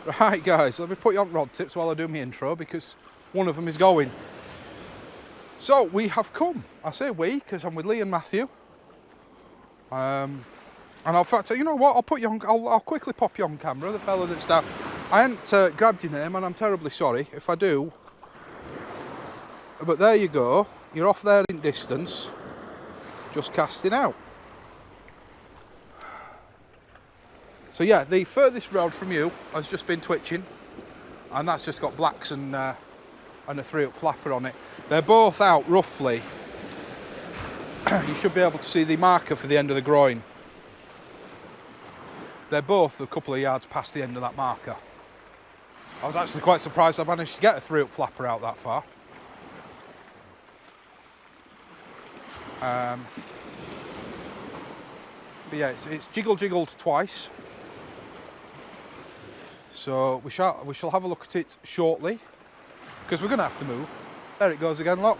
Right guys, let me put you on rod tips while I do my intro because one of them is going. So we have come, I say we because I'm with Lee and Matthew. And in fact, you know what, I'll put you on, I'll quickly pop you on camera, the fella that's down. I hadn't grabbed your name and I'm terribly sorry if I do. But there you go, you're off there in distance, just casting out. So yeah, the furthest rod from you has just been twitching, and that's just got blacks and a 3-up flapper on it. They're both out roughly. You should be able to see the marker for the end of the groin. They're both a couple of yards past the end of that marker. I was actually quite surprised I managed to get a 3-up flapper out that far. But yeah, it's jiggled twice. So we shall have a look at it shortly, because we're going to have to move. There it goes again, look.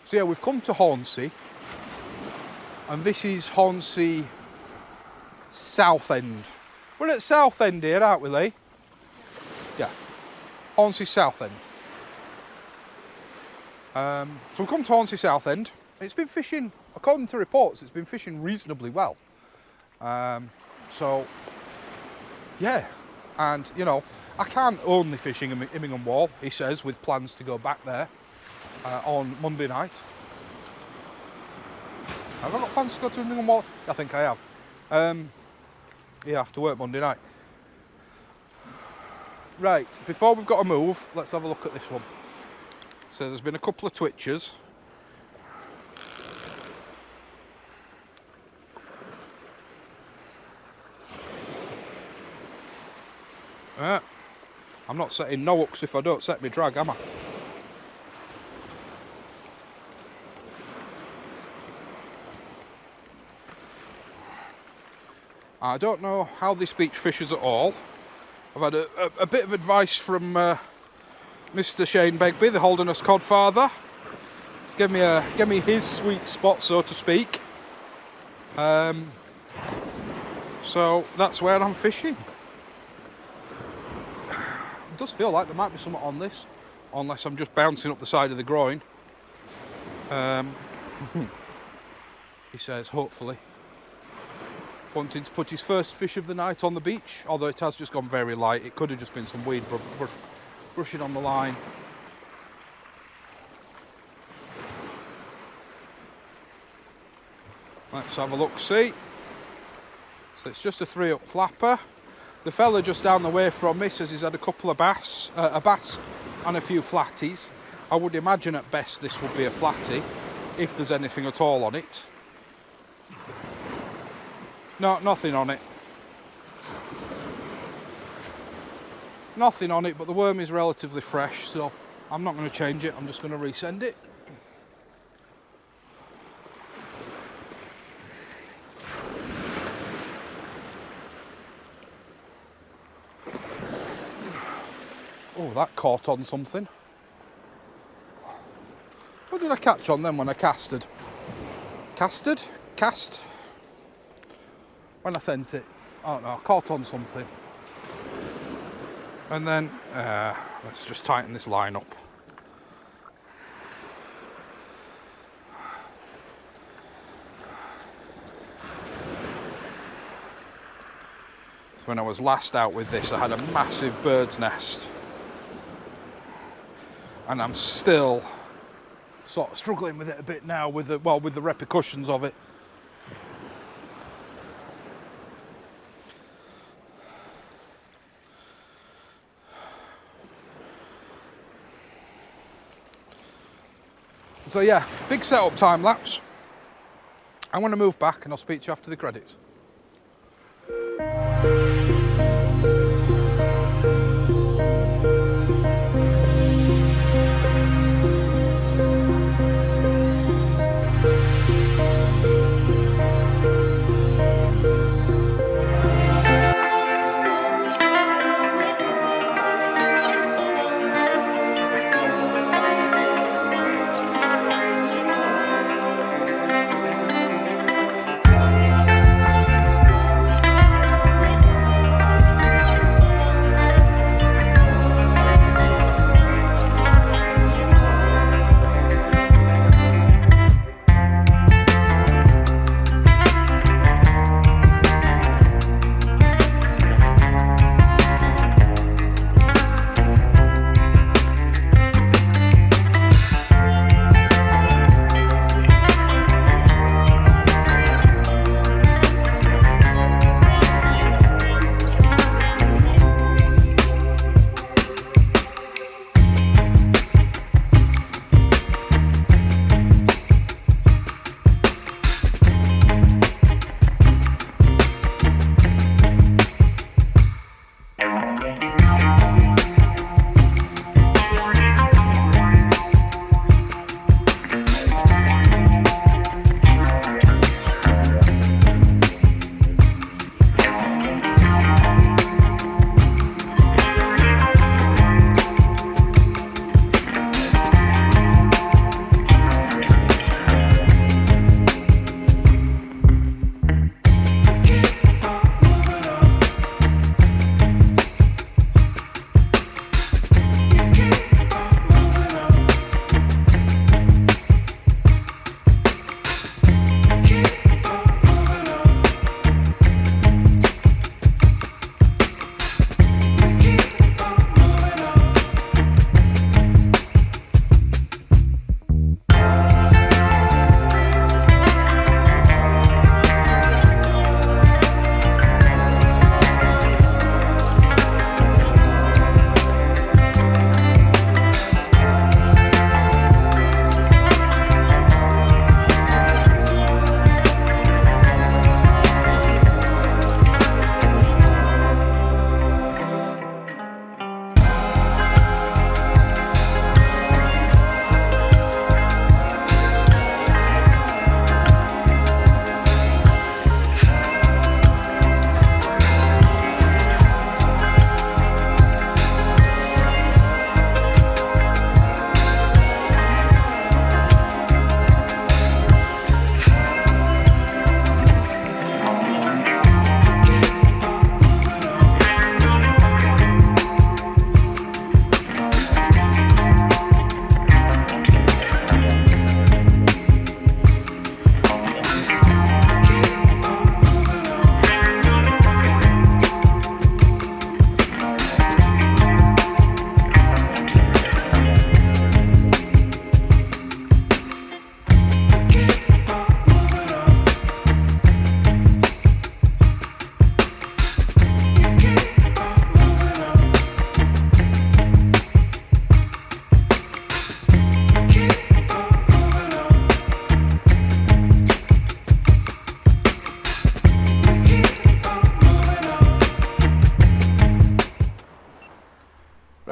So yeah, we've come to Hornsea, and this is Hornsea South End. We're at South End here, aren't we, Lee? Yeah, Hornsea South End. So we've come to Hornsea South End. It's been fishing, according to reports, it's been fishing reasonably well. So, yeah, and you know, I can't only fishing Immingham Wall, he says, with plans to go back there on Monday night. Have I got plans to go to Immingham Wall? I think I have. Yeah, after work Monday night. Right, before we've got to move, let's have a look at this one. So there's been a couple of twitches. I'm not setting no hooks if I don't set my drag, am I? I don't know how this beach fishes at all. I've had a bit of advice from Mr. Shane Begbie, the Holderness Cod Father. Give me his sweet spot, so to speak. So that's where I'm fishing. It does feel like there might be something on this, unless I'm just bouncing up the side of the groin. He says, hopefully. Wanting to put his first fish of the night on the beach, although it has just gone very light. It could have just been some weed brushing on the line. Let's have a look, see. So it's just a 3-up flapper. The fella just down the way from me says he's had a couple of bass, a bass and a few flatties. I would imagine at best this would be a flatty, if there's anything at all on it. No, nothing on it. Nothing on it, but the worm is relatively fresh, so I'm not going to change it, I'm just going to resend it. Oh, that caught on something. What did I catch on then when I casted? Casted? Cast? When I sent it. I don't know, I caught on something. And then, let's just tighten this line up. So when I was last out with this, I had a massive bird's nest. And I'm still sort of struggling with it a bit now with the repercussions of it. So yeah, big setup time lapse. I'm going to move back and I'll speak to you after the credits.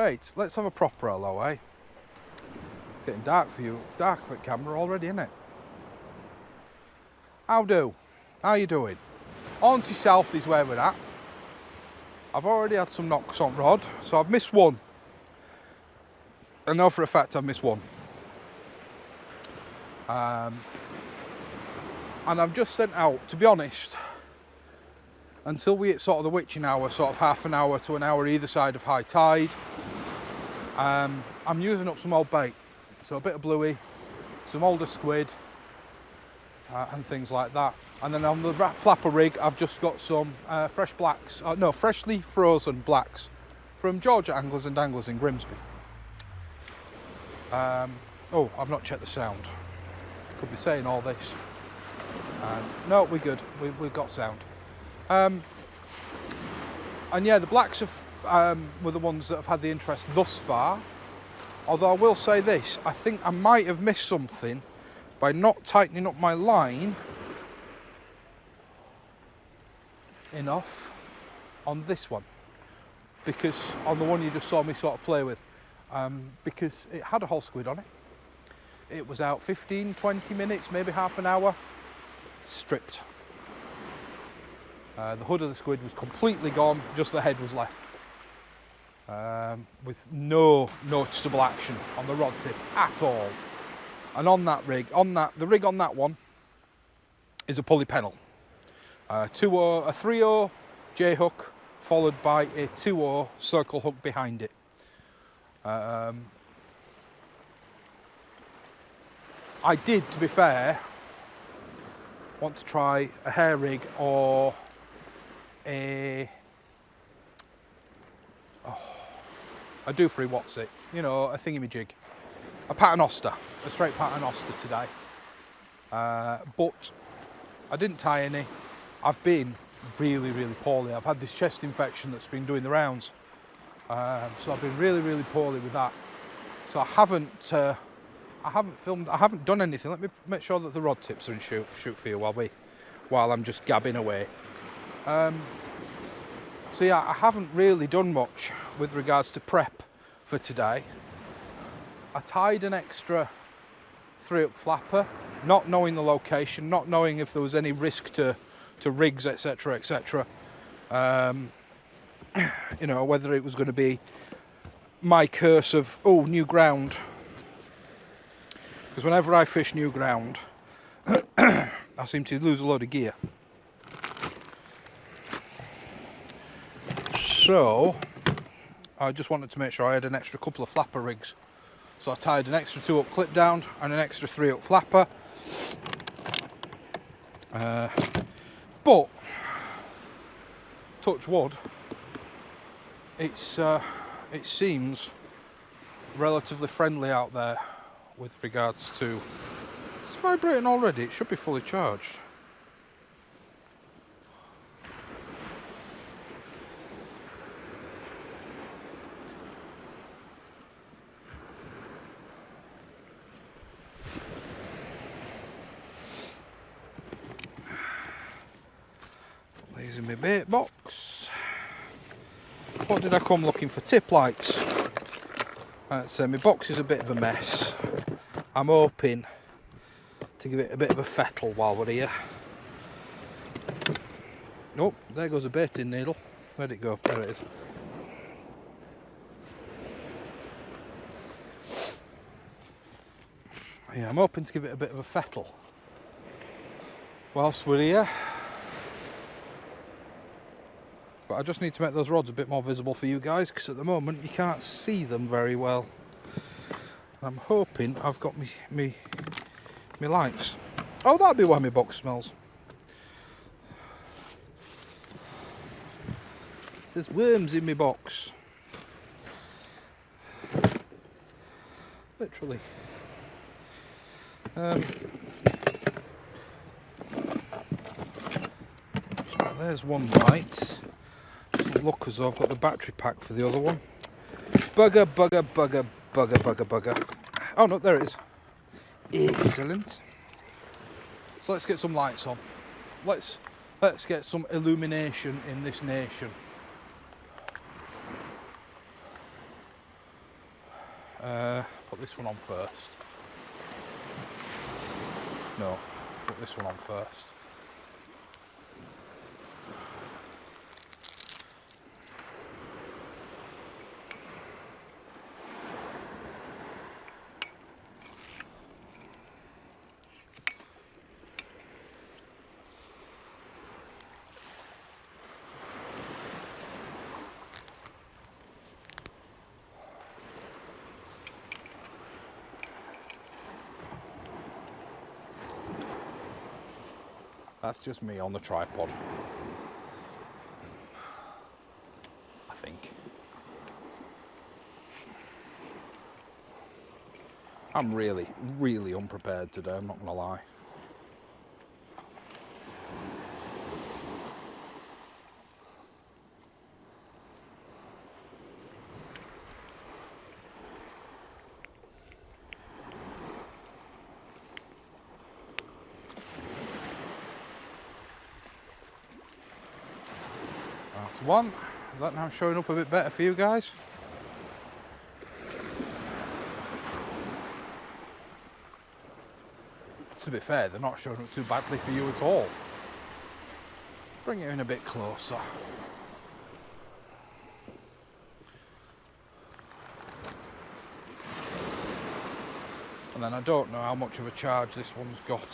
Right, let's have a proper hello, eh? It's getting dark for you, dark for the camera already, isn't it? How you doing? Hornsea South is where we're at. I've already had some knocks on rod, so I've missed one. I know for a fact I've missed one. And I've just sent out, to be honest, until we hit sort of the witching hour, sort of half an hour to an hour either side of high tide, I'm using up some old bait. So a bit of bluey, some older squid, and things like that. And then on the flapper rig, I've just got some fresh blacks, freshly frozen blacks from Georgia Anglers and Danglers in Grimsby. Oh, I've not checked the sound. Could be saying all this. No, we're good. We've got sound. And yeah, the blacks were the ones that have had the interest thus far. Although I will say this, I think I might have missed something by not tightening up my line enough on this one. Because on the one you just saw me sort of play with. Because it had a whole squid on it. It was out 15, 20 minutes, maybe half an hour, stripped. The hood of the squid was completely gone, just the head was left. With no noticeable action on the rod tip at all. And on that rig, the rig on that one is a pulley pennel. A 3/0 J hook followed by a 2/0 circle hook behind it. I did, to be fair, want to try a hair rig or a doofree, what's it? You know, a thingamajig. A paternoster, a straight paternoster today. But I didn't tie any. I've been really, really poorly. I've had this chest infection that's been doing the rounds. So I've been really, really poorly with that. So I haven't filmed, I haven't done anything. Let me make sure that the rod tips are in shoot for you while I'm just gabbing away. So yeah, I haven't really done much with regards to prep for today. I tied an extra 3-up flapper, not knowing the location, not knowing if there was any risk to rigs, etc, etc. You know, whether it was going to be my curse of, oh, new ground. Because whenever I fish new ground, I seem to lose a load of gear. So, I just wanted to make sure I had an extra couple of flapper rigs. So I tied an extra 2-up clip down and an extra 3-up flapper. But, touch wood, it seems relatively friendly out there with regards to... It's vibrating already, it should be fully charged. These in my bait box. What did I come looking for? Tip lights. So my box is a bit of a mess. I'm hoping to give it a bit of a fettle while we're here. Oh, there goes a baiting needle. Where'd it go? There it is. Yeah, I'm hoping to give it a bit of a fettle whilst we're here. But I just need to make those rods a bit more visible for you guys, because at the moment you can't see them very well. I'm hoping I've got me lights. Oh, that'll be why my box smells. There's worms in my box. Literally. There's one light. Doesn't look as though I've got the battery pack for the other one. Bugger, bugger, bugger, bugger, bugger, bugger. Oh no, there it is. Excellent. So let's get some lights on. Let's get some illumination in this nation. Put this one on first. No, put this one on first. That's just me on the tripod, I think. I'm really, really unprepared today, I'm not gonna lie. That's one. Is that now showing up a bit better for you guys? To be fair, they're not showing up too badly for you at all. Bring it in a bit closer. And then I don't know how much of a charge this one's got.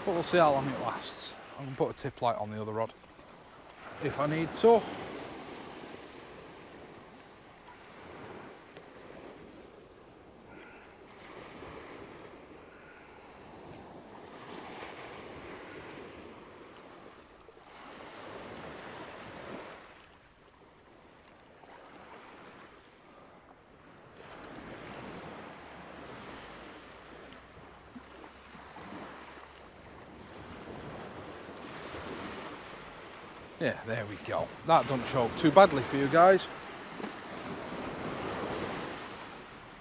But we'll see how long it lasts. I'm going to put a tip light on the other rod if I need to. Yeah, there we go. That doesn't show up too badly for you guys.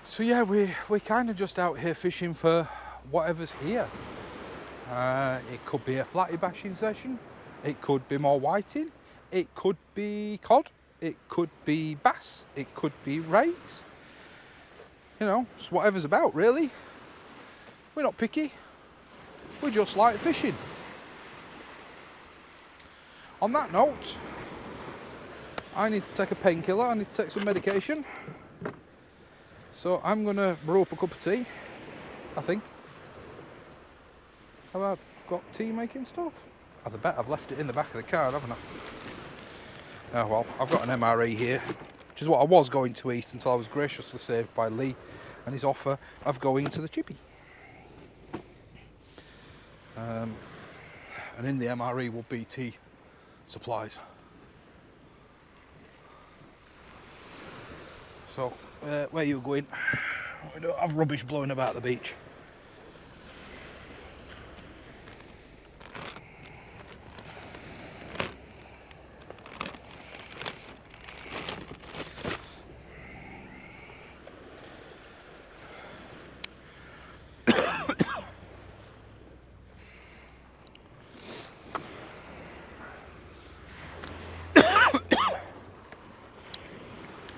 So yeah, we're kind of just out here fishing for whatever's here. It could be a flatty bashing session. It could be more whiting. It could be cod. It could be bass. It could be rays. You know, it's whatever's about really. We're not picky. We just like fishing. On that note, I need to take a painkiller, I need to take some medication. So I'm gonna brew up a cup of tea, I think. Have I got tea making stuff? I bet I've left it in the back of the car, haven't I? Oh well, I've got an MRE here, which is what I was going to eat until I was graciously saved by Lee and his offer of going to the chippy. And in the MRE will be tea supplies. So, where are you going? We don't have rubbish blowing about the beach.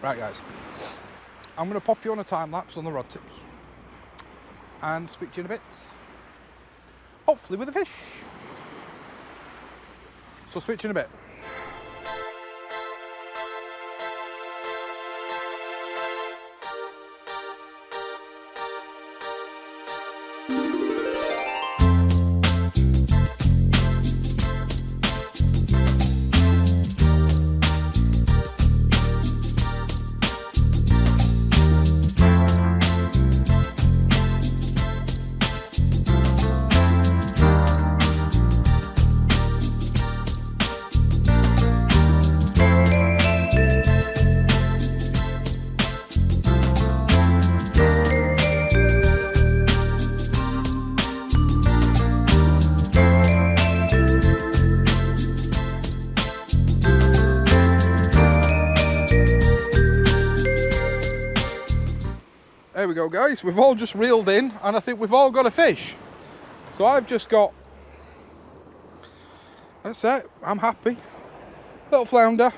Right guys, I'm going to pop you on a time lapse on the rod tips and speak to you in a bit, hopefully with a fish. So speak to you in a bit. There we go guys, we've all just reeled in and I think we've all got a fish. So I've just got, that's it, I'm happy. Little flounder,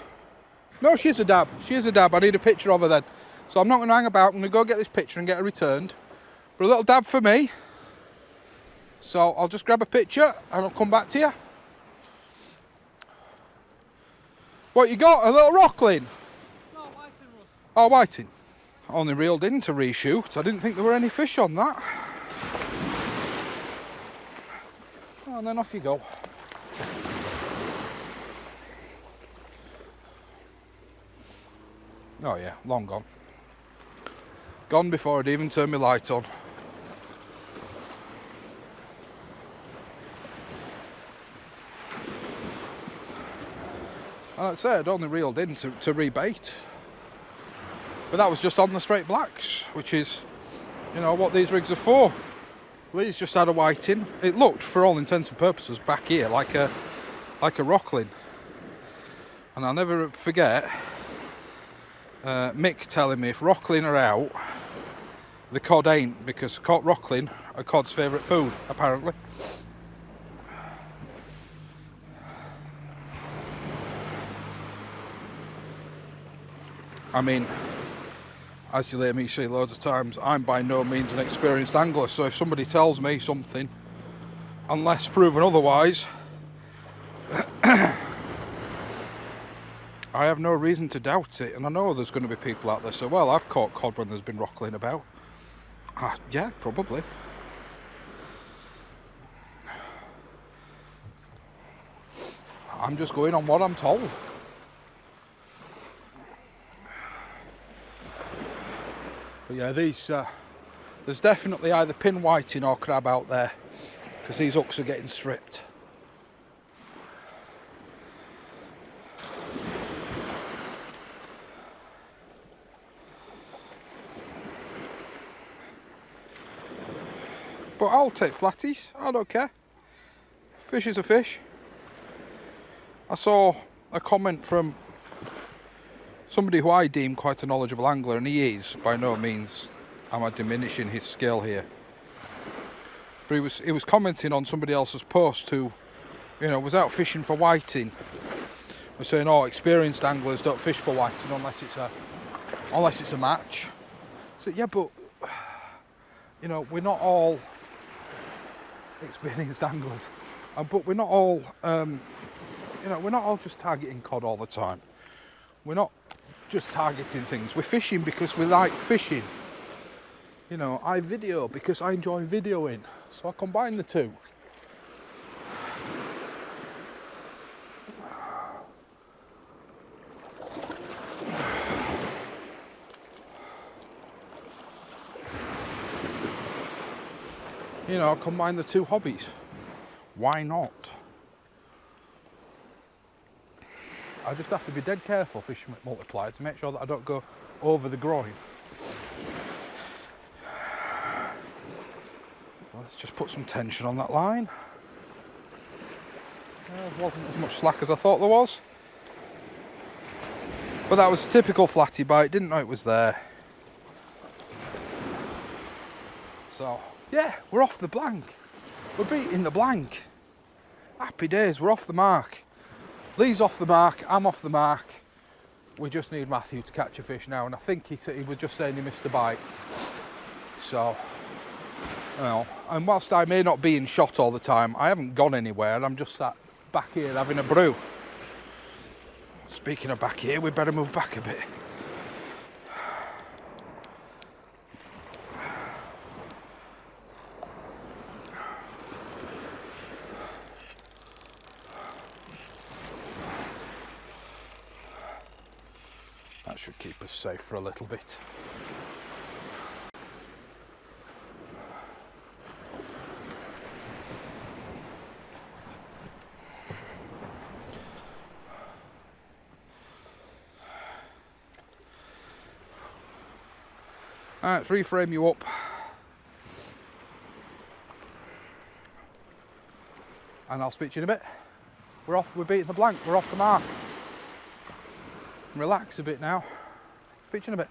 No, she's a dab. She is a dab. I need a picture of her then. So I'm not going to hang about. I'm going to go get this picture and get her returned. But a little dab for me. So I'll just grab a picture and I'll come back to you. What you got? A little rockling? No, whiting, Russ. Oh, whiting. I only reeled in to reshoot. I didn't think there were any fish on that. Oh, and then off you go. Oh yeah, long gone. Gone before I'd even turned my light on. And I'd say I'd only reeled in to rebait. But that was just on the straight blacks, which is, you know, what these rigs are for. Lee's just had a whiting. It looked, for all intents and purposes, back here like a rockling. And I'll never forget Mick telling me if rockling are out, the cod ain't, because rockling are cod's favourite food, apparently. I mean, as you'll hear me say loads of times, I'm by no means an experienced angler, so if somebody tells me something, unless proven otherwise, I have no reason to doubt it. And I know there's going to be people out there say, well, I've caught cod when there's been rockling about. Yeah, probably. I'm just going on what I'm told. But yeah, these there's definitely either pin whiting or crab out there, because these hooks are getting stripped. But I'll take flatties, I don't care. Fish is a fish. I saw a comment from somebody who I deem quite a knowledgeable angler, and he is, by no means am I diminishing his skill here. But he was commenting on somebody else's post who, you know, was out fishing for whiting. Was saying, oh, experienced anglers don't fish for whiting unless it's a match. So yeah, but you know, we're not all experienced anglers, but we're not all, you know, we're not all just targeting cod all the time. We're not just targeting things. We're fishing because we like fishing. You know, I video because I enjoy videoing, so I combine the two. You know, I combine the two hobbies. Why not? I just have to be dead careful fishing with multipliers to make sure that I don't go over the groin. Let's just put some tension on that line. There wasn't as much slack as I thought there was. But that was a typical flatty bite, didn't know it was there. So, yeah, we're off the blank. We're beating the blank. Happy days, we're off the mark. Lee's off the mark, I'm off the mark. We just need Matthew to catch a fish now, and I think he was just saying he missed a bite. So, you know, and whilst I may not be in shot all the time, I haven't gone anywhere, and I'm just sat back here having a brew. Speaking of back here, we better move back a bit. That should keep us safe for a little bit. Alright, let's reframe you up. And I'll speak to you in a bit. We're off, we're beating the blank, we're off the mark. Relax a bit now. Speak to you in a bit.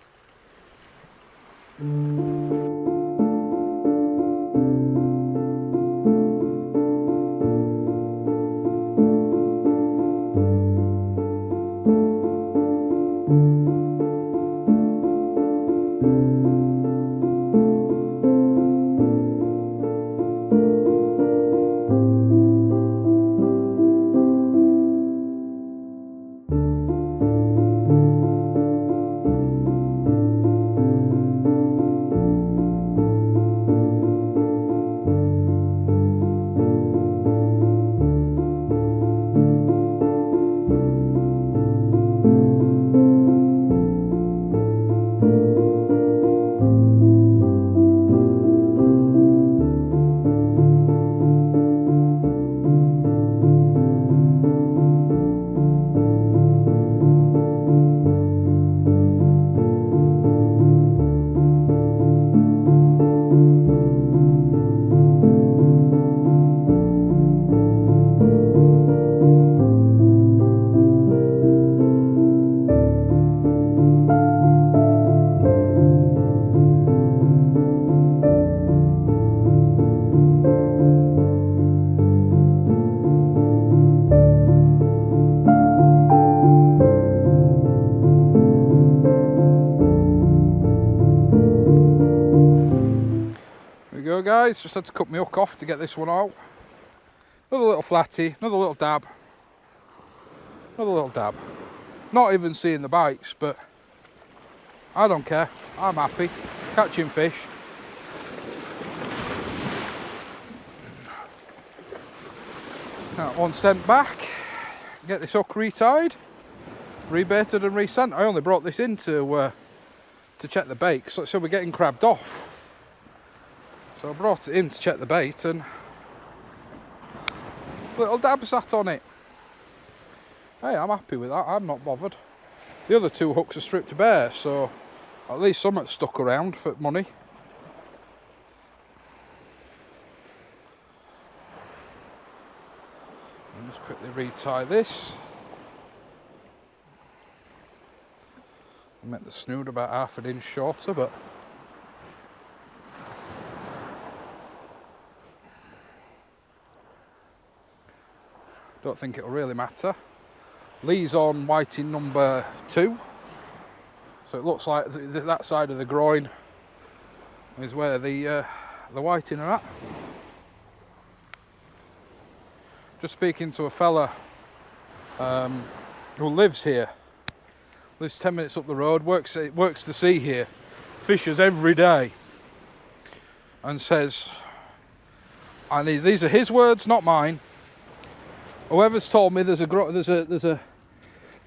guys, just had to cut my hook off to get this one out. Another little flatty, another little dab. Another little dab. Not even seeing the bites, but I don't care. I'm happy. Catching fish. That one sent back. Get this hook retied, rebaited and resent. I only brought this in to check the bait, so we're getting crabbed off. So I brought it in to check the bait and little dab sat on it. Hey, I'm happy with that. I'm not bothered. The other two hooks are stripped bare, so at least something stuck around for money. I'll just quickly retie this. Make the snood about half an inch shorter, but don't think it'll really matter. Lee's on whiting number 2, so it looks like that side of the groin is where the whiting are at. Just speaking to a fella who lives here, lives 10 minutes up the road, works the sea here, fishes every day, and says, and these are his words, not mine. Whoever's told me there's a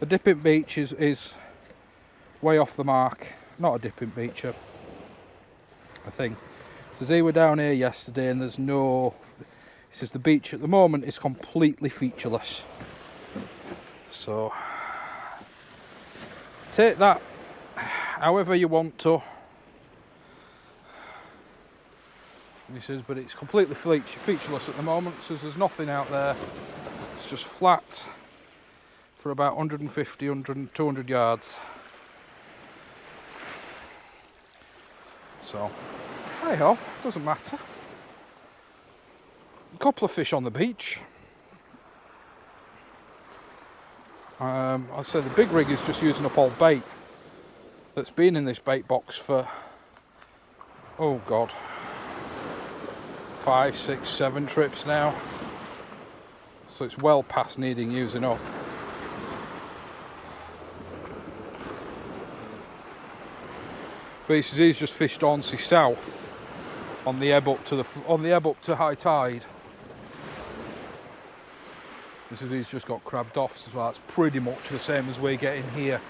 dipping beach is way off the mark. Not a dipping beach, a thing. Says he were down here yesterday and there's no. He says the beach at the moment is completely featureless. So take that however you want to. He says, but it's completely featureless at the moment. Says there's nothing out there. It's just flat for about 150, 100, 200 yards. So, hey ho, doesn't matter. A couple of fish on the beach. I'd say the big rig is just using up old bait that's been in this bait box for, oh God, 5, 6, 7 trips now. So it's well past needing using up. But he says he's just fished Hornsea south on the ebb up to high tide. He says he's just got crabbed off as well. That's pretty much the same as we're getting here.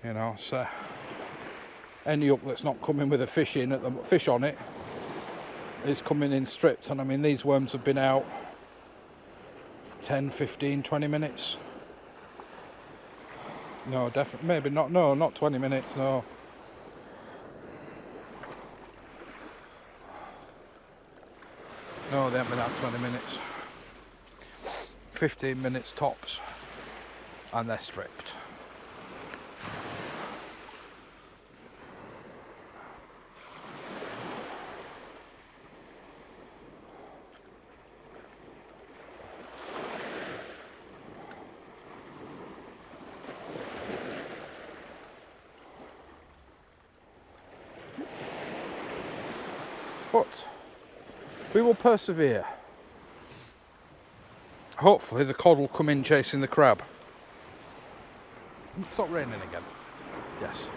You know, so any hook that's not coming with a fish on it is coming in stripped. And I mean, these worms have been out 10, 15, 20 minutes. No, definitely, maybe not. No, not 20 minutes. No. No, they haven't been out 20 minutes. 15 minutes tops, and they're stripped. But we will persevere. Hopefully the cod will come in chasing the crab. It's not raining again. Yes.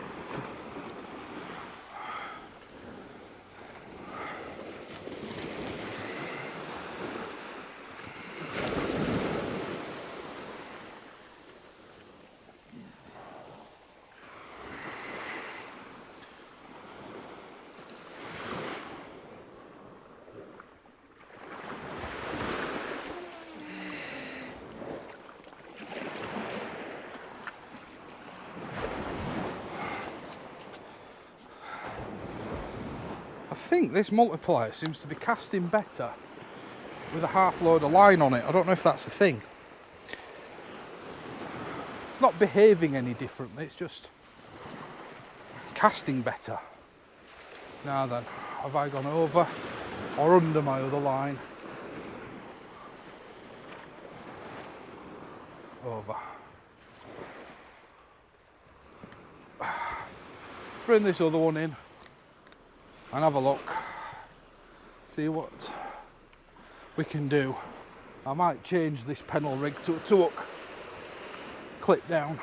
I think this multiplier seems to be casting better with a half load of line on it. I don't know if that's a thing. It's not behaving any differently, it's just casting better. Now then, have I gone over or under my other line? Over. bring this other one in and have a look, see what we can do. I might change this pennel rig to a hook, clip down.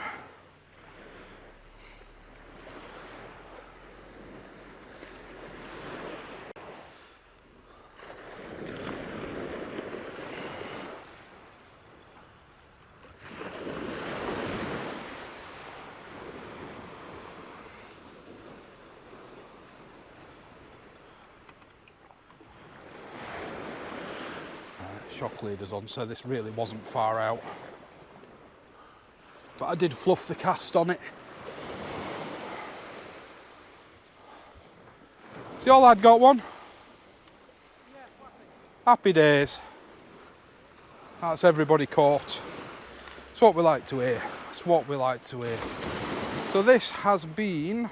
Shock leaders on, so this really wasn't far out, but I did fluff the cast on it. See, all I'd got one. Happy days. That's everybody caught. It's what we like to hear. It's what we like to hear. So this has been,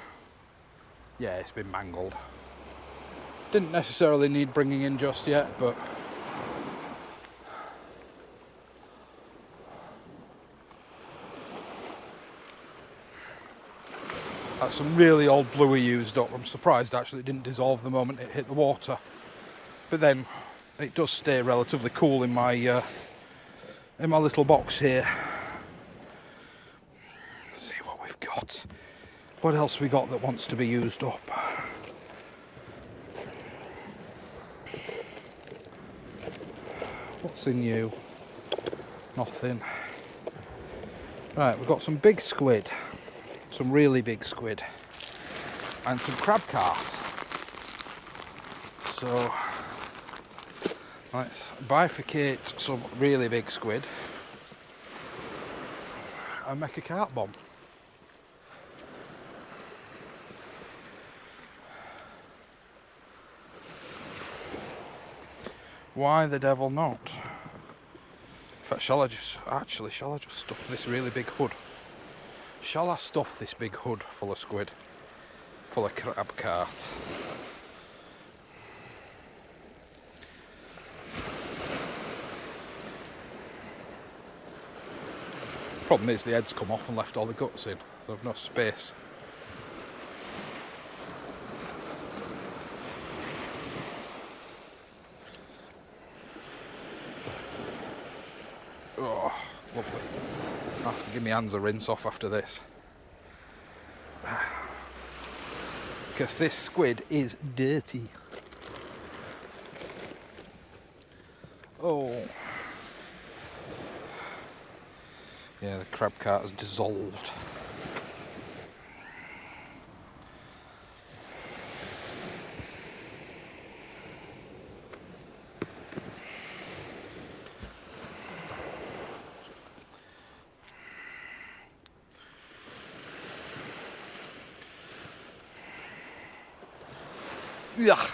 yeah, it's been mangled. Didn't necessarily need bringing in just yet, but that's some really old bluey used up. I'm surprised actually it didn't dissolve the moment it hit the water. But then it does stay relatively cool in my little box here. Let's see what we've got. What else we got that wants to be used up? What's in you? Nothing. Right, we've got some big squid. Some really big squid and some crab cart. So let's bifurcate some really big squid and make a cart bomb. Why the devil not? In fact, shall I just stuff this really big hood? Shall I stuff this big hood full of squid? Full of crab cart? Problem is the head's come off and left all the guts in, so I've no space. Oh, lovely. I have to give my hands a rinse off after this. Because this squid is dirty. Oh. Yeah, the crab cart has dissolved. Yeah,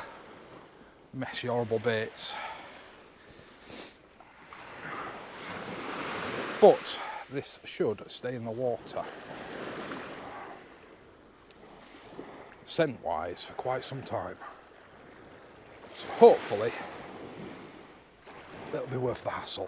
messy, horrible baits. But this should stay in the water, scent-wise, for quite some time. So hopefully, it'll be worth the hassle.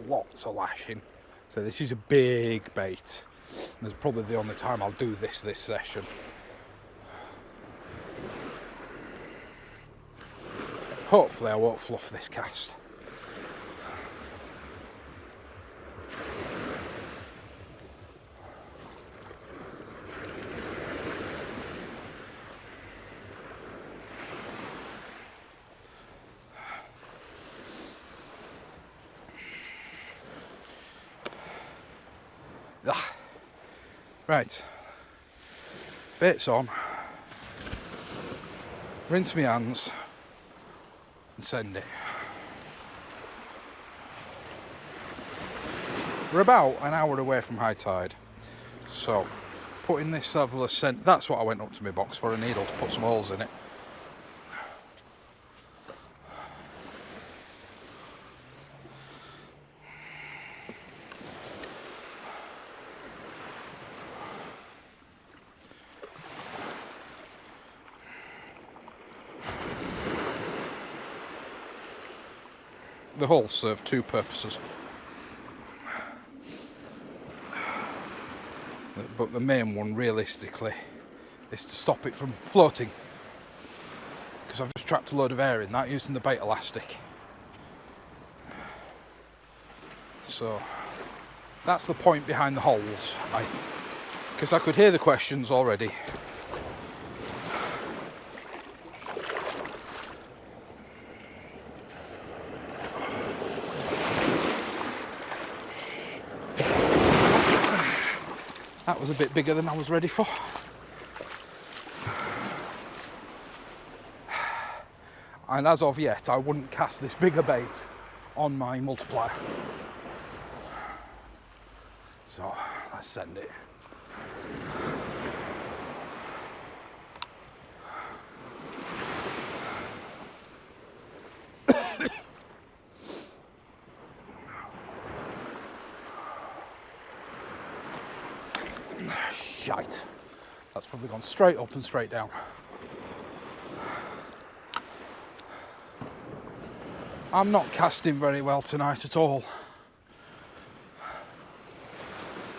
Lots of lashing. So this is a big bait. This is probably the only time I'll do this session. Hopefully I won't fluff this cast. Right, bait's on, rinse my hands and send it. We're about an hour away from high tide, so putting this level of scent, that's what I went up to my box for, a needle to put some holes in it. The holes serve two purposes, but the main one realistically is to stop it from floating, because I've just trapped a load of air in that using the bait elastic. So that's the point behind the holes, because I could hear the questions already. That was a bit bigger than I was ready for. And as of yet, I wouldn't cast this bigger bait on my multiplier. So let's send it. Shite. That's probably gone straight up and straight down. I'm not casting very well tonight at all.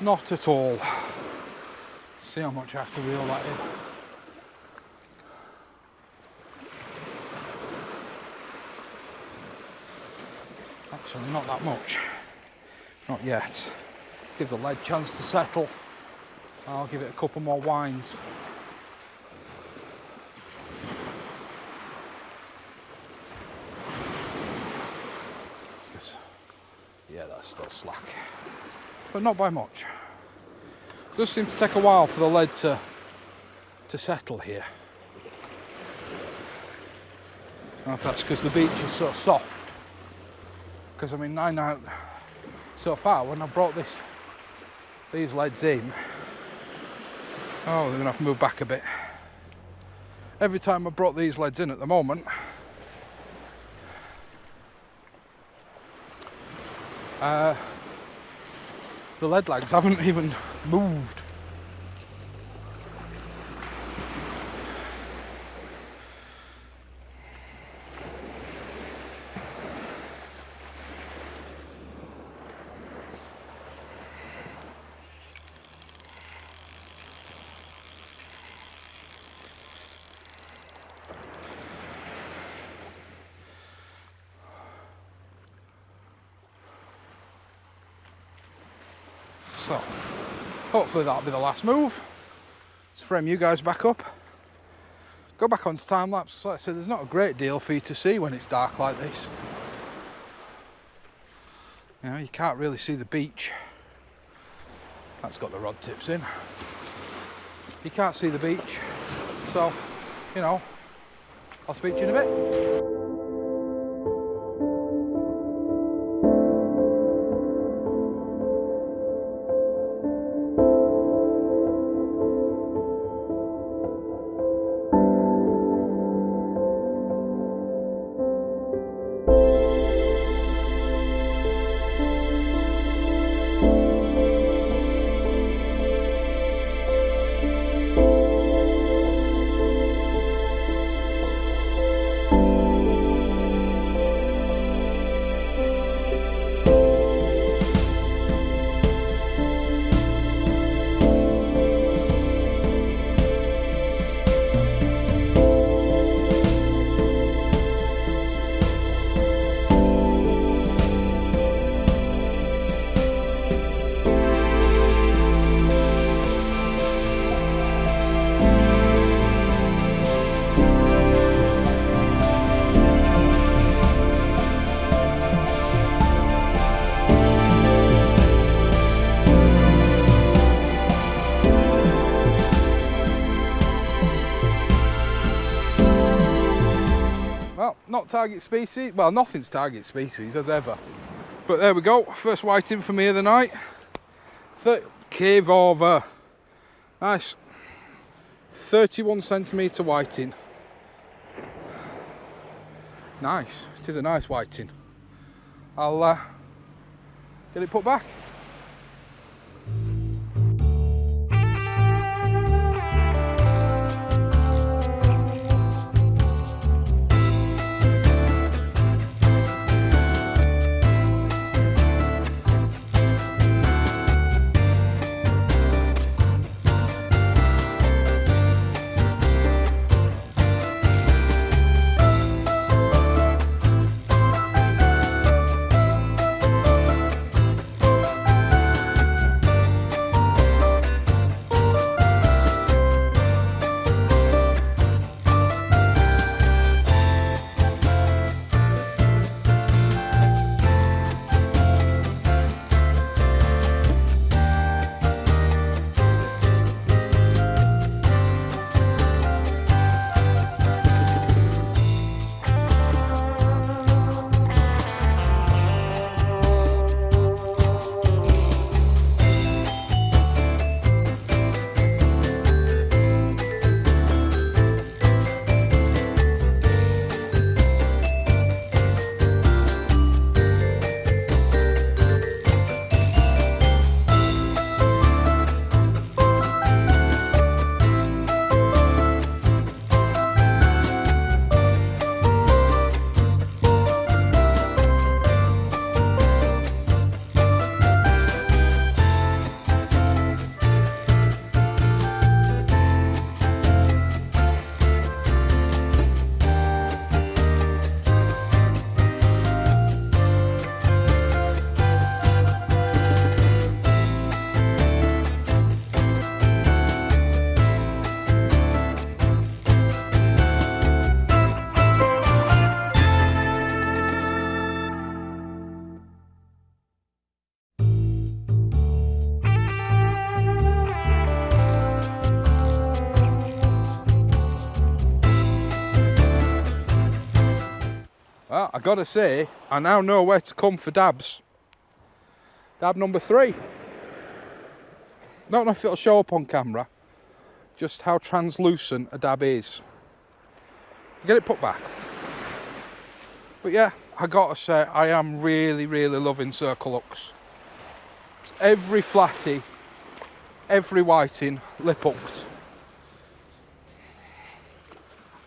Not at all. See how much I have to reel that in. Actually, not that much. Not yet. Give the lead a chance to settle. I'll give it a couple more winds. Yeah, that's still slack, but not by much. It does seem to take a while for the lead to settle here. I don't know if that's because the beach is so soft. Because I mean, 9 out so far when I brought these leads in. Oh, they're gonna have to move back a bit. Every time I brought these leads in at the moment, the lead legs haven't even moved. So, hopefully that'll be the last move. Let's frame you guys back up. Go back onto time lapse. Like I said, there's not a great deal for you to see when it's dark like this. You know, you can't really see the beach. That's got the rod tips in. You can't see the beach. So, you know, I'll speak to you in a bit. Well, not target species. Well, nothing's target species as ever. But there we go, first whiting for me of the night. Cave over. Nice. 31 centimetre whiting. Nice, it is a nice whiting. I'll get it put back. Well, I gotta say, I now know where to come for dabs. Dab number 3. Don't know if it'll show up on camera, just how translucent a dab is. Get it put back. But yeah, I gotta say, I am really, really loving circle hooks. Every flatty, every whiting, lip hooked.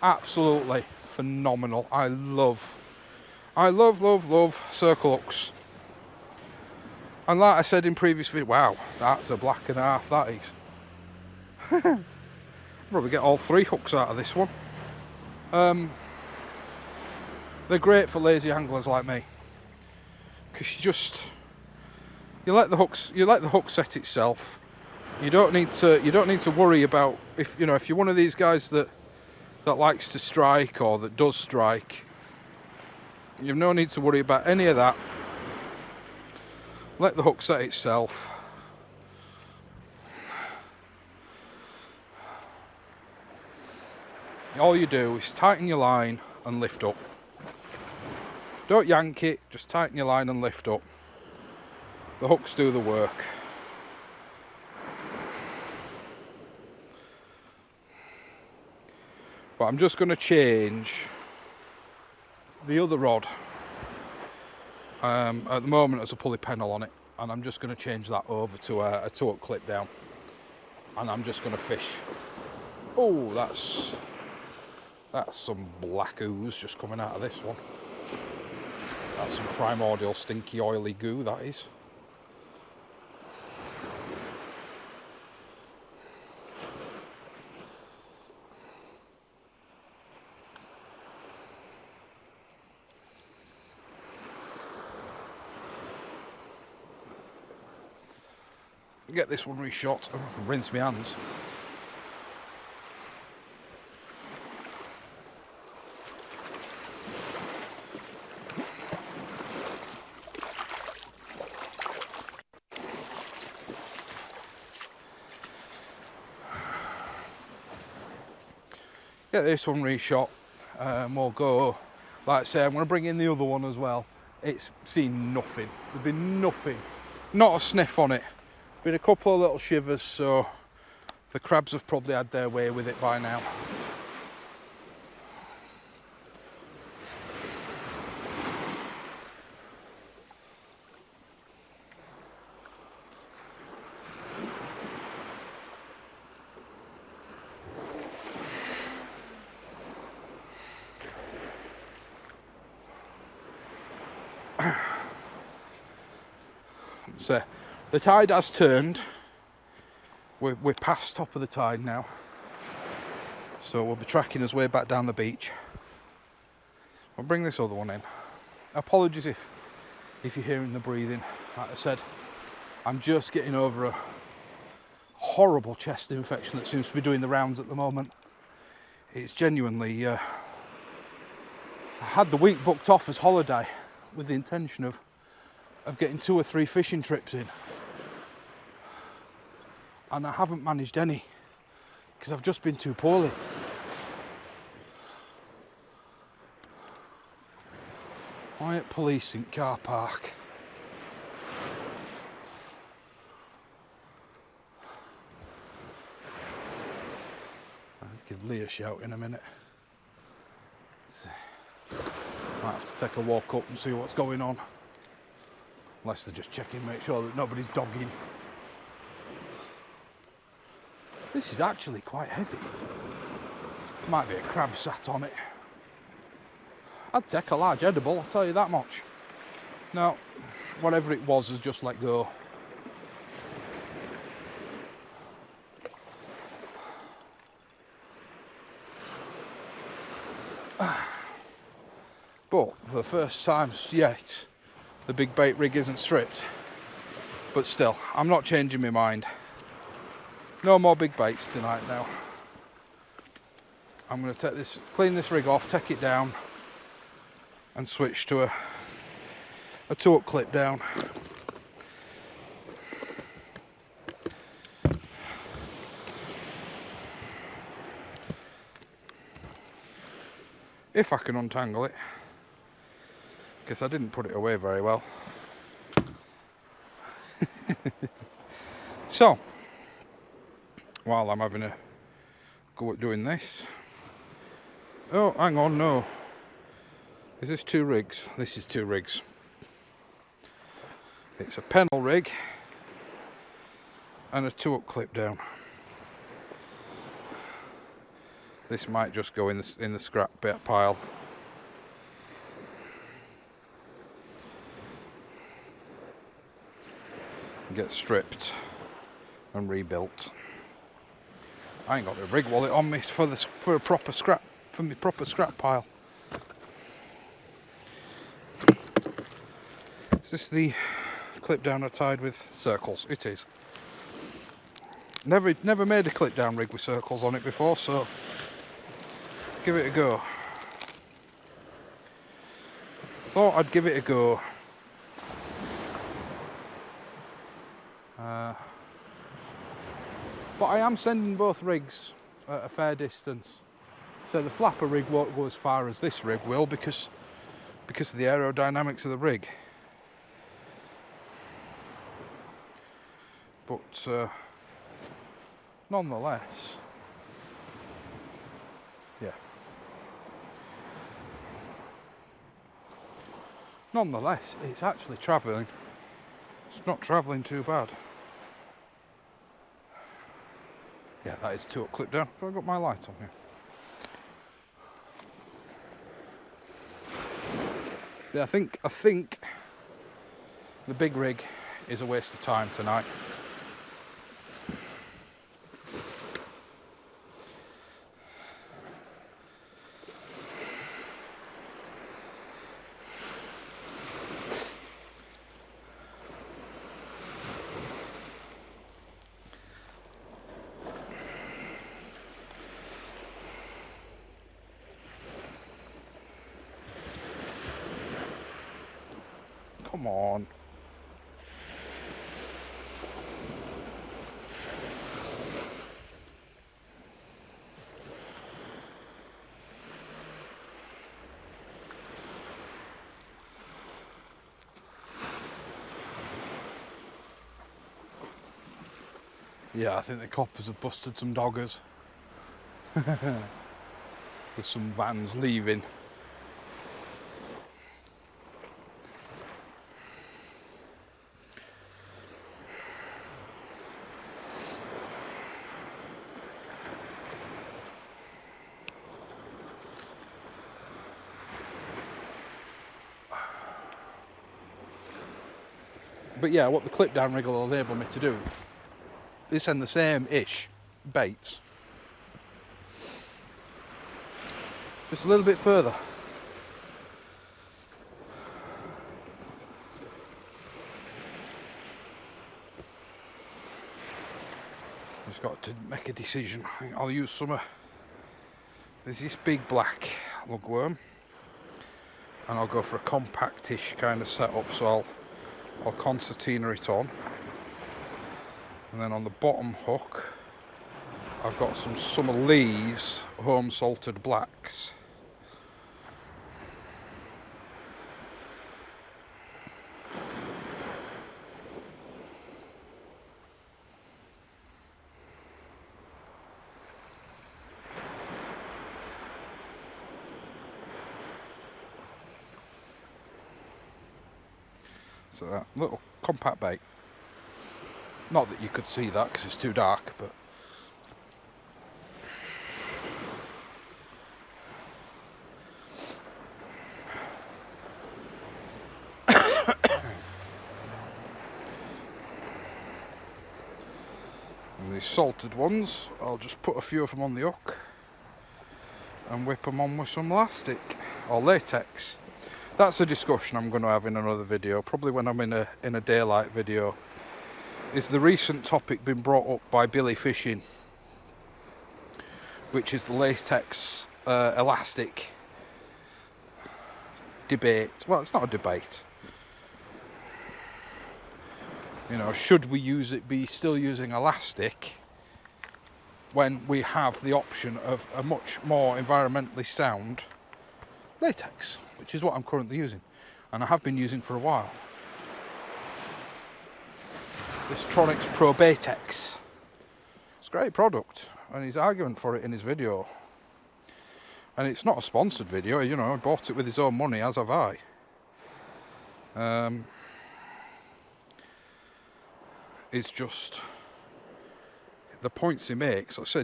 Absolutely phenomenal. I love, love circle hooks. And like I said in previous video, wow, that's a black and a half, that is. Probably get all 3 hooks out of this one. They're great for lazy anglers like me, because you let the hook set itself. You don't need to worry about if you're one of these guys that likes to strike or that does strike. You've no need to worry about any of that. Let the hook set itself. All you do is tighten your line and lift up. Don't yank it, just tighten your line and lift up. The hooks do the work. But I'm just going to change the other rod. At the moment there's a pulley panel on it, and I'm just going to change that over to a 2-hook clip down, and I'm just going to fish. Oh, that's some black ooze just coming out of this one. That's some primordial stinky oily goo, that is. Get this one reshot. Oh, I can rinse my hands. Get this one reshot. We'll go, like I say, I'm going to bring in the other one as well It's seen nothing. There's been nothing. Not a sniff on it. Been a couple of little shivers, so the crabs have probably had their way with it by now. So the tide has turned. We're past top of the tide now, so we'll be tracking his way back down the beach. I'll bring this other one in. Apologies if you're hearing the breathing. Like I said, I'm just getting over a horrible chest infection that seems to be doing the rounds at the moment. It's genuinely I had the week booked off as holiday with the intention of getting 2 or 3 fishing trips in, and I haven't managed any because I've just been too poorly. Quiet police in car park. I'll give Lee a shout in a minute. Might have to take a walk up and see what's going on. Unless they're just checking, make sure that nobody's dogging. This is actually quite heavy. Might be a crab sat on it. I'd take a large edible, I'll tell you that much. No, whatever it was has just let go. But for the first time yet, the big bait rig isn't stripped. But still, I'm not changing my mind. No more big baits tonight now. I'm going to clean this rig off, take it down, and switch to a 2-up clip down. If I can untangle it, because I didn't put it away very well. So, while I'm having a go at doing this, oh, hang on, no. Is this 2 rigs? This is 2 rigs. It's a pennel rig and a 2-up clip down. This might just go in the scrap bit pile. Get stripped and rebuilt. I ain't got a rig wallet on me for my proper scrap pile. Is this the clip down I tied with circles? It is. Never made a clip down rig with circles on it before, so give it a go. Thought I'd give it a go. But I am sending both rigs at a fair distance. So the flapper rig won't go as far as this rig will because of the aerodynamics of the rig. But nonetheless, yeah. Nonetheless, it's actually travelling. It's not travelling too bad. Yeah, that is 2-up clip down. Have I got my light on here? See, I think the big rig is a waste of time tonight. Come on. Yeah, I think the coppers have busted some doggers. There's some vans leaving. But yeah, what the clip down rig will enable me to do is send the same-ish baits just a little bit further. Just got to make a decision. I think I'll use some of, there's this big black lugworm, and I'll go for a compactish kind of setup, so I'll concertina it on, and then on the bottom hook I've got some of Lee's home salted blacks. So that little compact bait. Not that you could see that because it's too dark, but and these salted ones, I'll just put a few of them on the hook and whip them on with some elastic or latex. That's a discussion I'm going to have in another video, probably when I'm in a daylight video. Is the recent topic been brought up by Billy Fishing, which is the latex elastic debate. Well, it's not a debate. You know, should we be still using elastic when we have the option of a much more environmentally sound latex, which is what I'm currently using, and I have been using for a while. This Tronix Pro Batex. It's a great product, and his argument for it in his video. And it's not a sponsored video, you know, he bought it with his own money, as have I. It's just the points he makes. I say,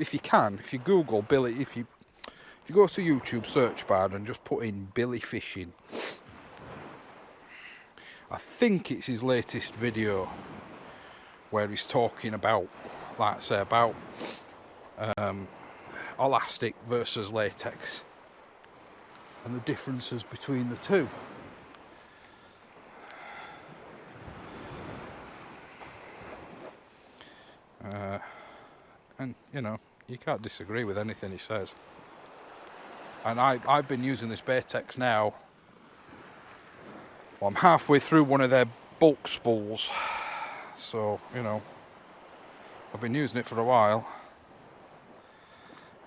if you can, if you Google Billy, if you go to YouTube search bar and just put in Billy Fishing, I think it's his latest video where he's talking about, like I say, about elastic versus latex and the differences between the two. And you know, you can't disagree with anything he says. And I've been using this Batex now. Well, I'm halfway through one of their bulk spools, so you know, I've been using it for a while,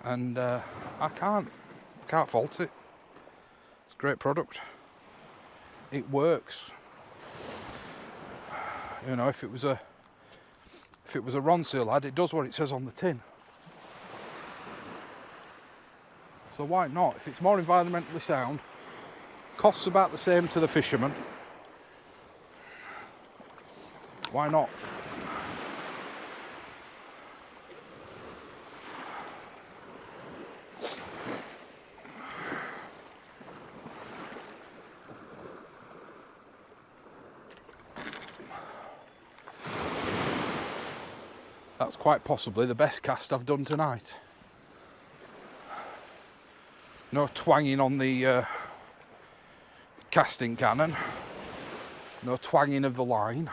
and I can't fault it. It's a great product. It works. You know, if it was a Hornsea lad, it does what it says on the tin. So why not? If it's more environmentally sound, costs about the same to the Fisherman, why not? That's quite possibly the best cast I've done tonight. No twanging on the casting cannon, no twanging of the line.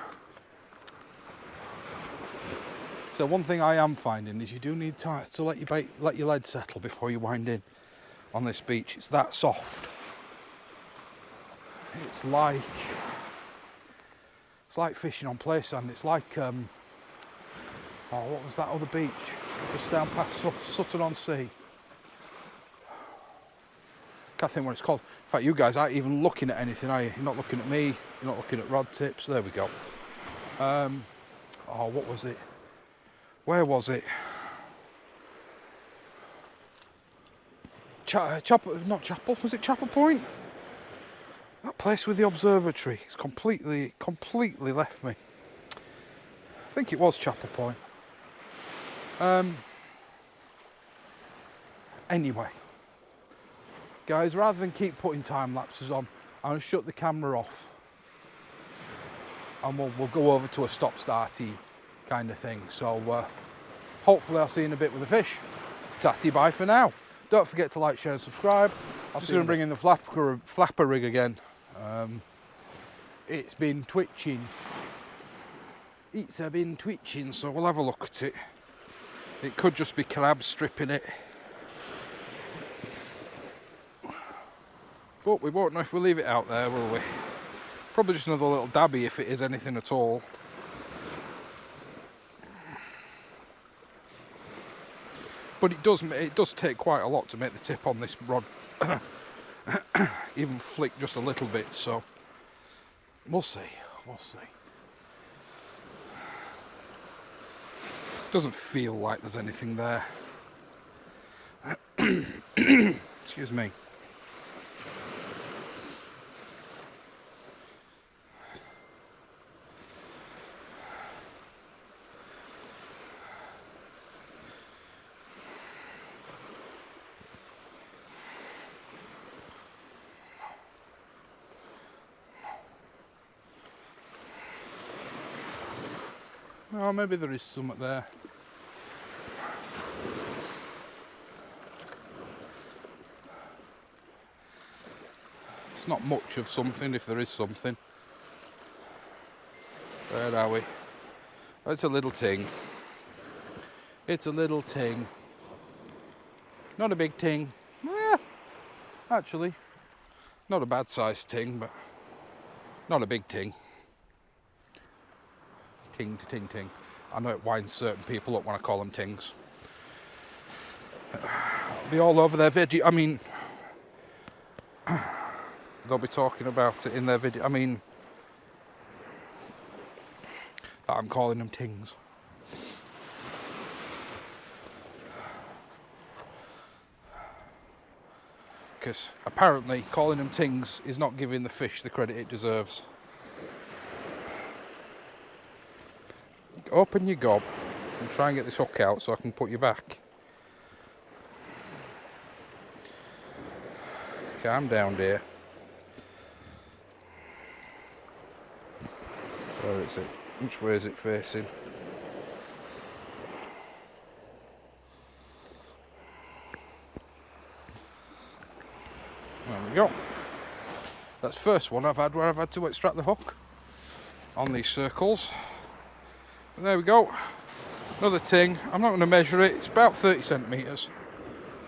So one thing I am finding is you do need time to let your lead settle before you wind in on this beach. It's that soft. It's like fishing on play sand. It's like oh, what was that other beach just down past Sutton-on-Sea? Can't think what it's called. In fact, you guys aren't even looking at anything, are you? You're not looking at me, you're not looking at rod tips. There we go. Oh, what was it? Where was it? Not Chapel, was it Chapel Point? That place with the observatory. It's completely left me. I think it was Chapel Point. Anyway, guys, rather than keep putting time lapses on, I'm going to shut the camera off and we'll go over to a stop-starty kind of thing. So hopefully I'll see you in a bit with the fish. Tatty bye for now. Don't forget to like, share and subscribe. I'm just going to bring in the flapper rig again. It's been twitching. It's been twitching, so we'll have a look at it. It could just be crabs stripping it. But we won't know if we leave it out there, will we? Probably just another little dabby if it is anything at all. But it does take quite a lot to make the tip on this rod even flick just a little bit, so we'll see. Doesn't feel like there's anything there. Excuse me. Oh, maybe there is something there. It's not much of something if there is something. Where are we? Oh, it's a little ting. It's a little ting. Not a big ting. Actually, not a bad sized ting, but not a big ting. Ting to ting ting. I know it winds certain people up when I call them tings. They'll be all over their video. I mean, they'll be talking about it in their video. I mean, that I'm calling them tings. Because apparently calling them tings is not giving the fish the credit it deserves. Open your gob and try and get this hook out so I can put you back. Calm down, dear. Where is it? Which way is it facing? There we go. That's the first one I've had where I've had to extract the hook on these circles. And there we go. Another ting. I'm not going to measure it. It's about 30 centimetres.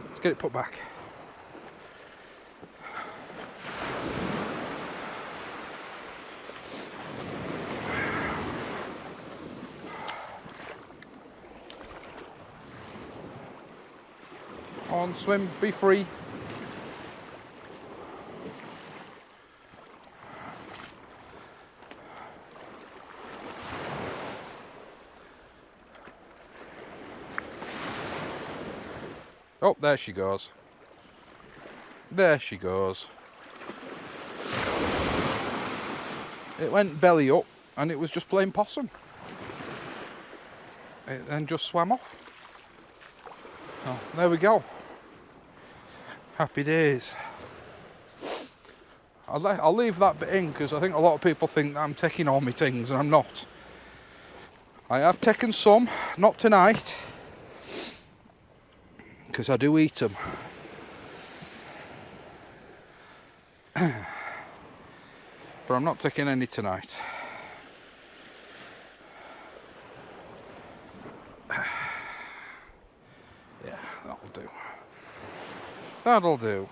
Let's get it put back. On, swim, be free. Oh, there she goes. There she goes. It went belly up and it was just plain possum. It then just swam off. Oh, there we go. Happy days. I'll leave that bit in because I think a lot of people think that I'm taking all my things and I'm not. I have taken some, not tonight, because I do eat them. But I'm not taking any tonight. Yeah, that'll do. That'll do.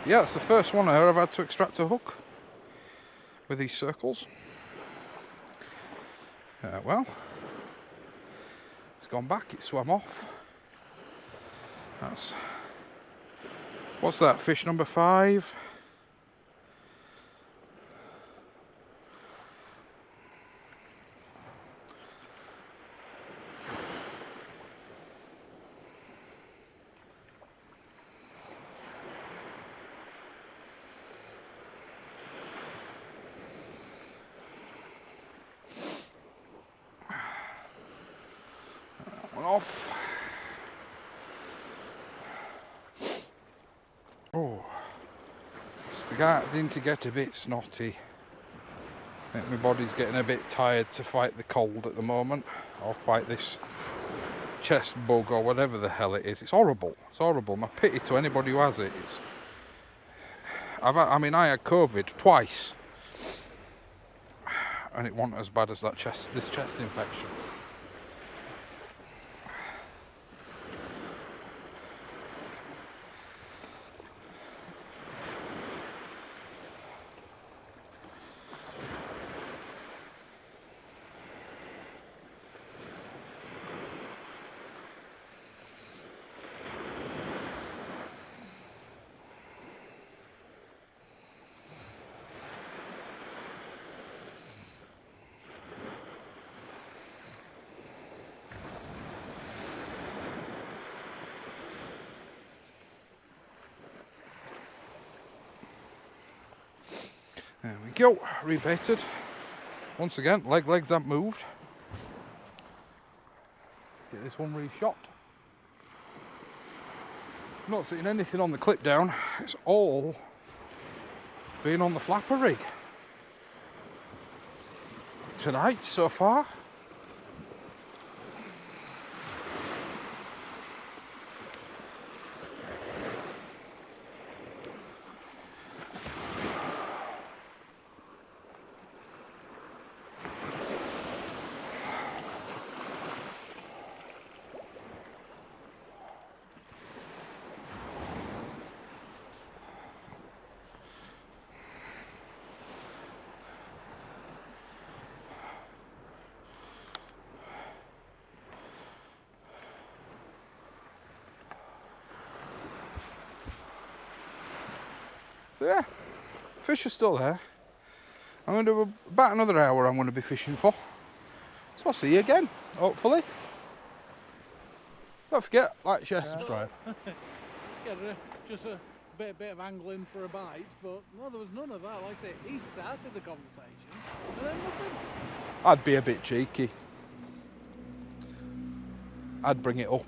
Yeah, it's the first one I've had to extract a hook with these circles. Well, it's gone back, it swam off. That's, what's that, fish number 5? off. Oh, it's starting to get a bit snotty. I think my body's getting a bit tired to fight the cold at the moment, or fight this chest bug or whatever the hell it is. It's horrible. It's horrible. My pity to anybody who has it. I had COVID twice, and it wasn't as bad as this chest infection. There we go, rebaited. Once again, legs haven't moved. Get this one reshot. Not seeing anything on the clip down. It's all been on the flapper rig tonight so far. So yeah, fish are still there. I'm going to do about another hour I'm going to be fishing for. So I'll see you again, hopefully. Don't forget, like, share, subscribe. Yeah, just a bit of angling for a bite, but no, there was none of that. Like I say, he started the conversation, and then nothing. I'd be a bit cheeky. I'd bring it up.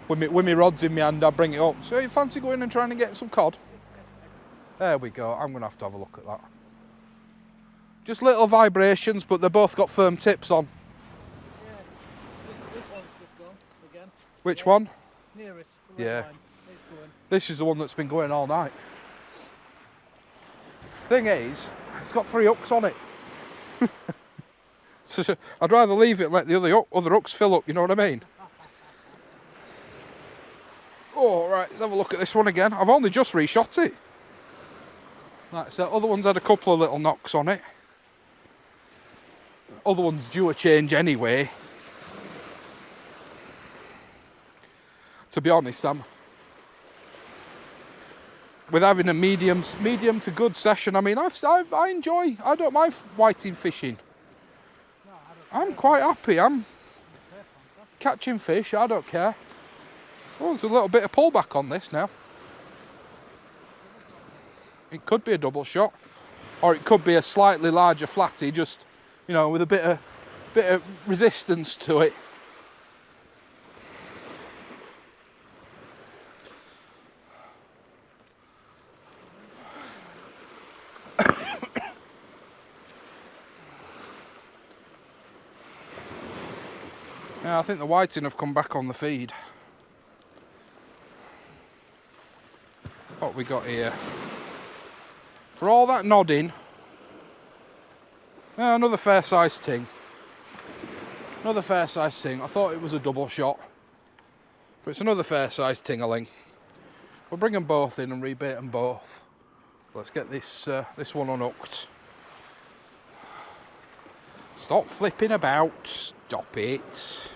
With my rods in my hand, I'd bring it up. So you fancy going and trying to get some cod? There we go. I'm going to have a look at that. Just little vibrations, but they've both got firm tips on. Yeah, this one's just gone again. Which one? Nearest. Yeah. Line. It's going. This is the one that's been going all night. Thing is, it's got 3 hooks on it. So I'd rather leave it and let the other hooks fill up, you know what I mean? Oh, right, let's have a look at this one again. I've only just reshot it. Like I said, other ones had a couple of little knocks on it. Other ones due a change anyway. To be honest, Sam, with having a medium to good session, I mean, I don't mind whiting fishing. I'm quite happy. I'm catching fish, I don't care. Oh, there's a little bit of pullback on this now. It could be a double shot, or it could be a slightly larger flatty, just, you know, with a bit of resistance to it. Yeah, I think the whiting have come back on the feed. What we got here? For all that nodding, another fair sized ting. Another fair sized ting. I thought it was a double shot, but it's another fair sized tingaling. We'll bring them both in and rebait them both. Let's get this one unhooked. Stop flipping about. Stop it.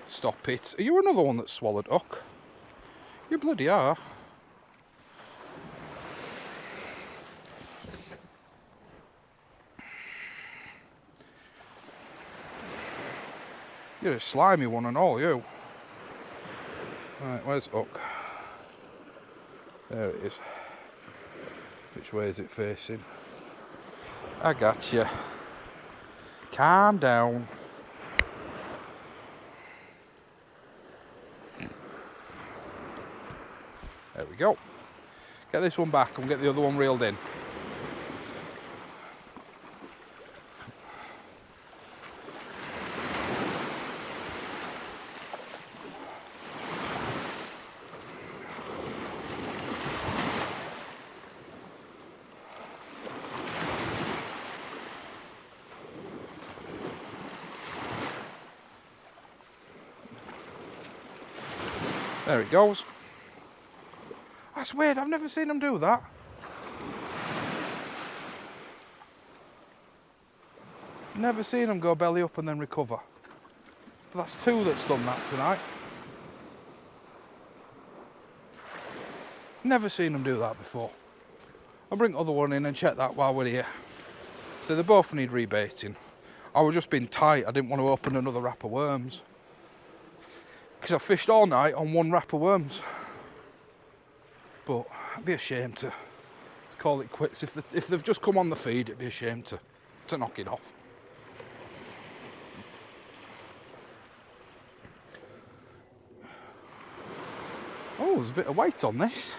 Stop it. Are you another one that swallowed hook? You bloody are. You're a slimy one and all, you. Right, where's hook? There it is. Which way is it facing? I got you. Calm down. There we go. Get this one back and get the other one reeled in. There it goes. That's weird, I've never seen them do that. Never seen them go belly up and then recover. But that's two that's done that tonight. Never seen them do that before. I'll bring the other one in and check that while we're here. So they both need rebaiting. I was just being tight, I didn't want to open another wrap of worms. Because I fished all night on one wrap of worms. But I'd be ashamed to call it quits. If they've just come on the feed, it'd be a shame to knock it off. Oh, there's a bit of weight on this.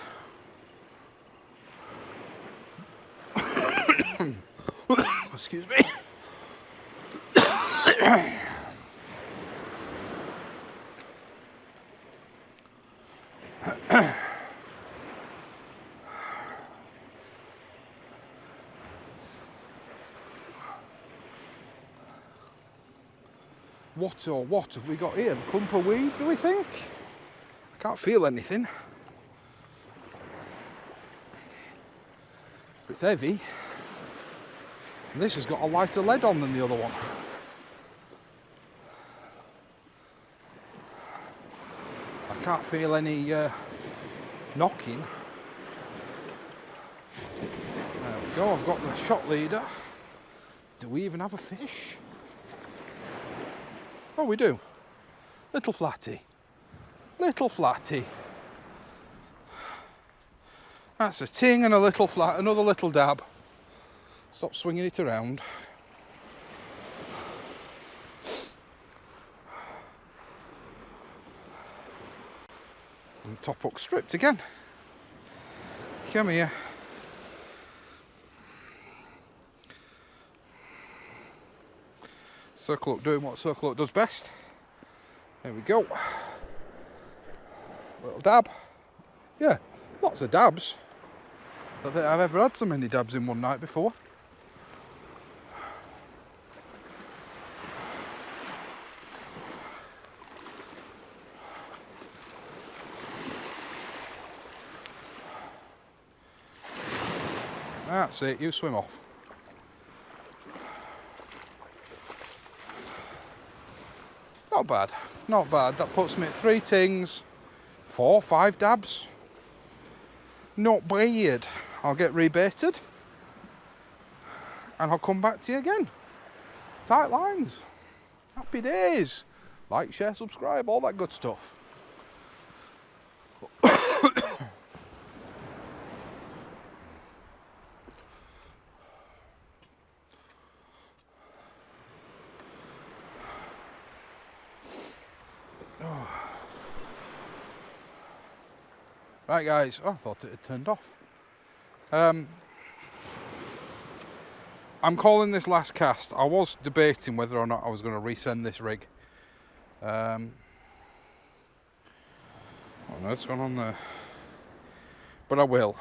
Excuse me. What have we got here? A clump of weed, do we think? I can't feel anything. It's heavy. And this has got a lighter lead on than the other one. I can't feel any knocking. There we go, I've got the shot leader. Do we even have a fish? Oh, we do. Little flatty. Little flatty. That's a ting and a little flat, another little dab. Stop swinging it around. And top hook stripped again. Come here. Circle hook doing what circle hook does best. There we go. Little dab. Yeah, lots of dabs. I don't think I've ever had so many dabs in one night before. That's it, you swim off. Not bad, not bad. That puts me at 3 tings, 4, 5 dabs. Not bad. I'll get rebaited and I'll come back to you again. Tight lines. Happy days. Like, share, subscribe, all that good stuff. Right guys, oh, I thought it had turned off. I'm calling this last cast. I was debating whether or not I was going to resend this rig. Oh no, it's gone on there. But I will.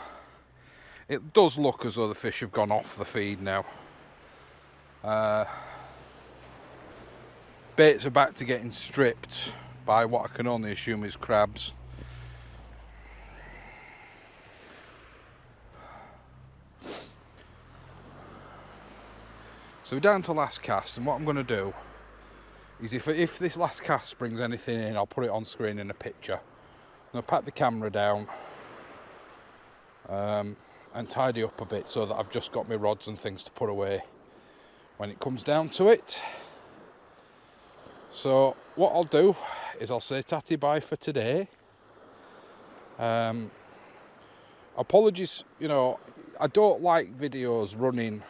It does look as though the fish have gone off the feed now. Baits are back to getting stripped by what I can only assume is crabs. So we're down to last cast, and what I'm going to do is if this last cast brings anything in, I'll put it on screen in a picture. I'm going to pat the camera down and tidy up a bit so that I've just got my rods and things to put away when it comes down to it. So what I'll do is I'll say tatty bye for today. Apologies, you know, I don't like videos running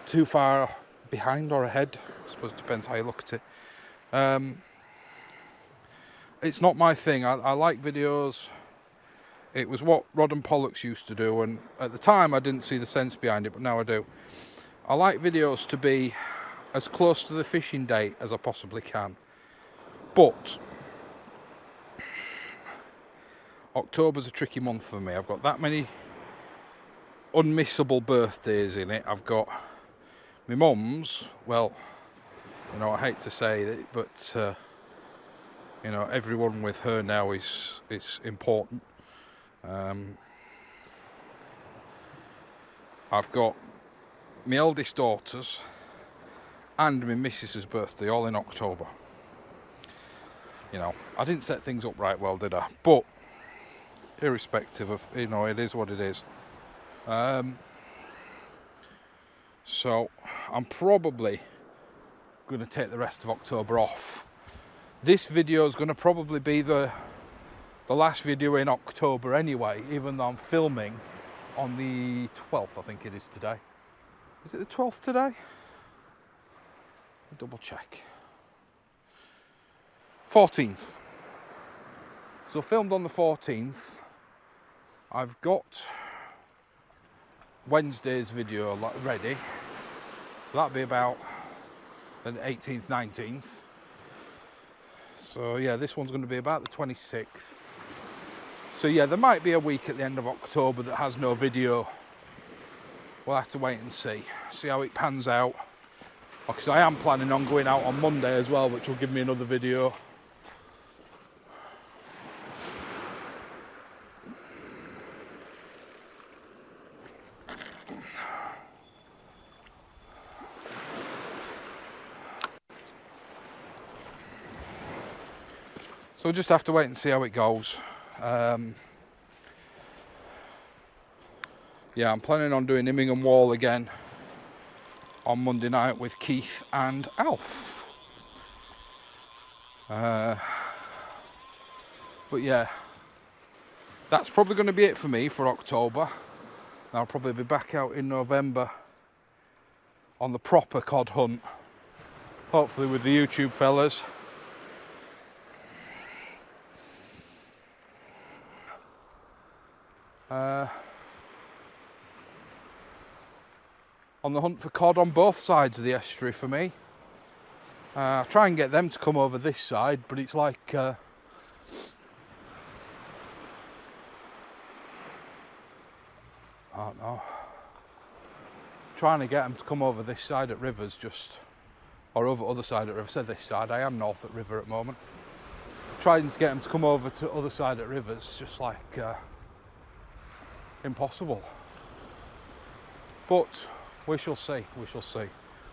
too far behind or ahead. I suppose it depends how you look at it. it's not my thing. I like videos. It was what Rod and Pollux used to do, and at the time I didn't see the sense behind it, but now I do. I like videos to be as close to the fishing date as I possibly can. But October's a tricky month for me. I've got that many unmissable birthdays in it. I've got my mum's, well, you know, I hate to say it, but you know, everyone with her now is important. I've got my eldest daughter's and my missus's birthday all in October. You know, I didn't set things up right well, did I? But irrespective of, you know, it is what it is. So I'm probably going to take the rest of October off. This video is going to probably be the last video in October anyway, even though I'm filming on the 12th, I think it is today. Is it the 12th today? I'll double check. 14th. So filmed on the 14th. I've got Wednesday's video ready. So that'll be about the 18th, 19th. So yeah, this one's going to be about the 26th. So yeah, there might be a week at the end of October that has no video. We'll have to wait and see how it pans out. Because I am planning on going out on Monday as well, which will give me another video. So we'll just have to wait and see how it goes. Yeah, I'm planning on doing Immingham Wall again on Monday night with Keith and Alf. But yeah, that's probably going to be it for me for October. I'll probably be back out in November on the proper cod hunt, hopefully with the YouTube fellas. On the hunt for cod on both sides of the estuary for me. I try and get them to come over this side, but it's like I don't know, trying to get them to come over this side at rivers, or over other side at river. I said this side, I am north at river at the moment. Trying to get them to come over to other side at rivers, just like impossible. But we shall see, we shall see.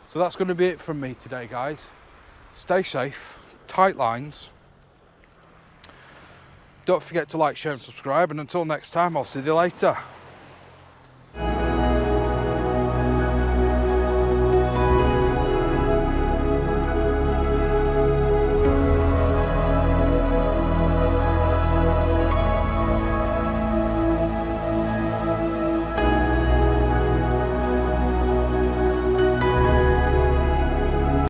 So that's going to be it from me today, guys. Stay safe, tight lines. Don't forget to like, share and subscribe, and until next time, I'll see you later.